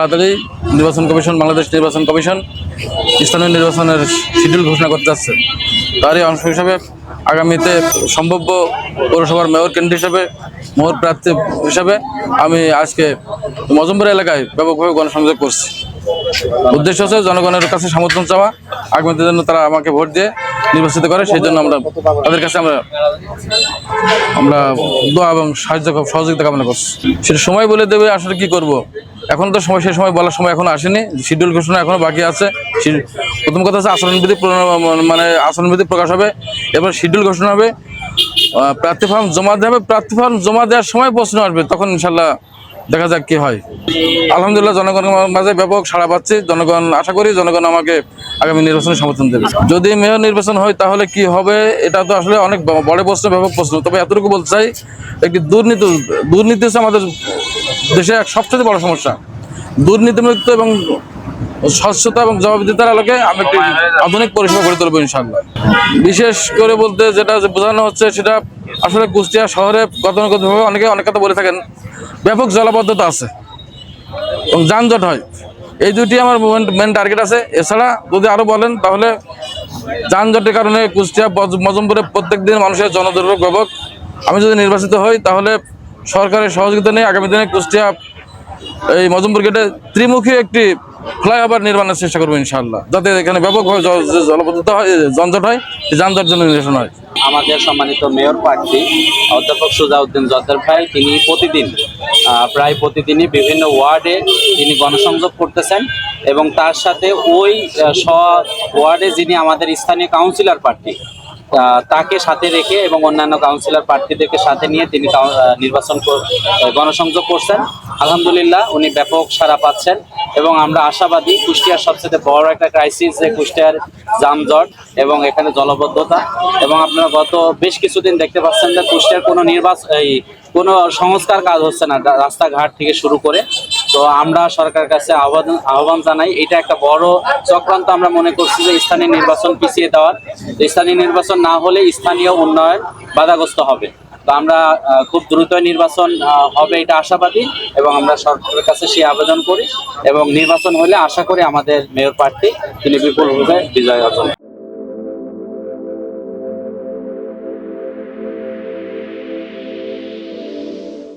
তাড়াতাড়ি নির্বাচন কমিশন, বাংলাদেশ নির্বাচন কমিশন স্থানীয় নির্বাচনের শিডিউল ঘোষণা করতে যাচ্ছে। তারই অংশ হিসাবে আগামীতে সম্ভাব্য পৌরসভার মেয়র কেন্দ্র হিসাবে, মেয়র প্রার্থী হিসাবে আমি আজকে মজমপুর এলাকায় ব্যাপকভাবে গণসংযোগ করছি। উদ্দেশ্য হচ্ছে জনগণের কাছে সমর্থন চাওয়া, আগামীতে জন্য তারা আমাকে ভোট দিয়ে নির্বাচিত করে, সেই জন্য আমরা তাদের কাছে আমরা দোয়া এবং সহযোগিতা কামনা করছি। সেটা সময় বলে দেবে আসলে কি করব। এখন তো সেই সময় বলার সময় এখনো আসেনি, শিডিউল ঘোষণা এখনো বাকি আছে। প্রথম কথা হচ্ছে আচরণবিধি প্রকাশ হবে, এবার শিডিউল ঘোষণা হবে, প্রার্থী ফর্ম জমা দেবে। প্রার্থী ফর্ম জমা দেওয়ার সময় প্রশ্ন আসবে, তখন ইনশাল্লাহ দেখা যাক কি হয়। আলহামদুলিল্লাহ জনগণের মাঝে ব্যাপক সাড়া পাচ্ছি। জনগণ আশা করি জনগণ আমাকে আগামী নির্বাচনে সমর্থন দেবে। যদি মেয়র নির্বাচন হয় তাহলে কি হবে, এটা তো আসলে অনেক বড় প্রশ্ন, ব্যাপক প্রশ্ন। তবে এতটুকু বলতে চাই, একটি দুর্নীতি হচ্ছে আমাদের দেশে সবচেয়ে বড় সমস্যা। দুর্নীতিমুক্ত এবং স্বচ্ছতা এবং জবাবদিহিতার আলোকে আমি একটি আধুনিক পরিষেবা গড়ে তুলব ইনশাআল্লাহ। বিশেষ করে বলতে যেটা বোঝানো হচ্ছে, সেটা আসলে কুষ্টিয়া শহরে গতানুগতিকভাবে অনেক কথা বলে থাকেন, ব্যাপক জলাবদ্ধতা আছে এবং যানজট হয়। এই দুটি আমার মেন টার্গেট আছে। এছাড়া যদি আরও বলেন তাহলে যানজটের কারণে কুষ্টিয়া মজমপুরে প্রত্যেক দিন মানুষের জনদুর্ভোগ ব্যাপক। আমি যদি নির্বাচিত হই তাহলে সরকারের সহযোগিতা নিয়ে আগামী দিনে কুষ্টিয়া এই মজমপুর গেটে ত্রিমুখী একটি ফ্লাইওভার নির্মাণের চেষ্টা করবো ইনশাআল্লাহ, যাতে এখানে ব্যাপকভাবে জলবদ্ধতা হয়, যানজট হয়, যানজট যেন নিরসন হয়। আমাদের সম্মানিত মেয়র প্রার্থী অধ্যাপক সুজাউদ্দিন জর্দার ভাই, তিনি প্রায় প্রতিদিনই বিভিন্ন ওয়ার্ডে তিনি গণসংযোগ করতেছেন এবং তার সাথে ওই ওয়ার্ডে যিনি আমাদের স্থানীয় কাউন্সিলর প্রার্থী তাকে সাথে রেখে এবং অন্যান্য কাউন্সিলর প্রার্থীদেরকে সাথে নিয়ে তিনি গণসংযোগ করছেন। আলহামদুলিল্লাহ উনি ব্যাপক সাড়া পাচ্ছেন এবং আমরা আশাবাদী কুষ্টিয়ার সবচেয়ে বড় একটা ক্রাইসিস যে কুষ্টিয়ার যানজট এবং এখানে জলবদ্ধতা, এবং আপনারা গত বেশ কিছুদিন দেখতে পাচ্ছেন যে কুষ্টিয়ার কোনো সংস্কার কাজ হচ্ছে না, রাস্তাঘাট থেকে শুরু করে। তো আমরা সরকারের কাছে আহ্বান জানাই, এটা একটা বড় চক্রান্ত আমরা মনে করছি যে স্থানীয় নির্বাচন পিছিয়ে দেওয়ার। স্থানীয় নির্বাচন না হলে স্থানীয় উন্নয়ন বাধাগ্রস্ত হবে। তো আমরা খুব দ্রুত নির্বাচন হবে এটা আশাবাদী এবং আমরা সরকারের কাছে সেই আবেদন করি এবং নির্বাচন হলে আশা করি আমাদের মেয়র প্রার্থী তিনি বিপুলভাবে বিজয় অর্জন।